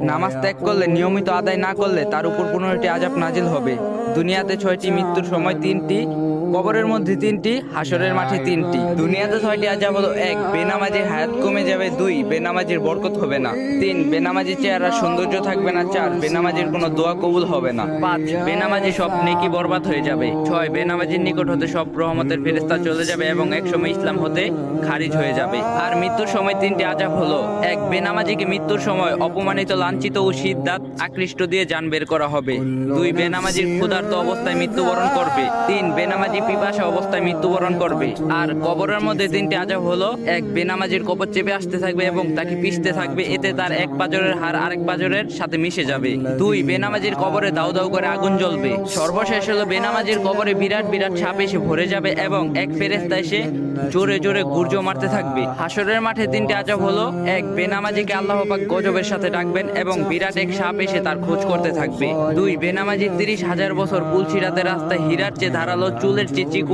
নামাজ ত্যাগ করলে, নিয়মিত আদায় না করলে তার উপর 15টি আযাব নাজিল হবে। দুনিয়াতে 6টি, মৃত্যুর সময় 3টি, কবরের মধ্যে 3টি, হাসরের মাঠে 3টি। দুনিয়াতে 6টি আযাব হলো: 1. বেনামাজির হায়াত কমে যাবে। 2. বেনামাজির বরকত হবে না। 3. বেনামাজির চেহারার সৌন্দর্য থাকবে না। 4. বেনামাজির কোনো দোয়া কবুল হবে না। 5. বেনামাজি সব নেকি বরবাদ হয়ে যাবে। 6. বেনামাজির নিকট হতে সব রহমতের ফেরেশতা চলে যাবে এবং একসময় ইসলাম হতে খারিজ হয়ে যাবে। আর মৃত্যুর সময় 3টি আযাব হলো: 1. বেনামাজিকে মৃত্যুর সময় অপমানিত, লাঞ্ছিত ও সিদ্ধাত আকৃষ্ট দিয়ে জান বের করা হবে। 2. বেনামাজির ক্ষুধার্ত অবস্থায় মৃত্যুবরণ করবে। 3. বেনামাজি পিপাসা অবস্থায় মৃত্যুবরণ করবে। আর কবরের মধ্যে 3টি আযাব হলো: 1. বেনামাজির কবর চেপে আসতে থাকবে এবং তাকে পিষতে থাকবে, এতে তার এক পাঁজরের হাড় আরেক পাঁজরের সাথে মিশে যাবে। 2. বেনামাজির কবরে দাউ দাউ করে আগুন জ্বলবে। সর্বশেষ হলো বেনামাজির কবরে বিরাট বিরাট সাপ এসে ভরে যাবে এবং এক ফেরেশতা এসে জোরে জোরে গুর্জ মারতে থাকবে। হাসরের মাঠে 3টি আযাব হলো: 1. বেনামাজিকে আল্লাহ পাক গজবের সাথে ডাকবেন এবং বিরাট এক সাপ এসে তার খোঁজ করতে থাকবে। 2. বেনামাজি 30,000 বছর পুলসিরাতের রাস্তায় হীরার চেয়ে ধারালো, চুলের চেয়ে চিকন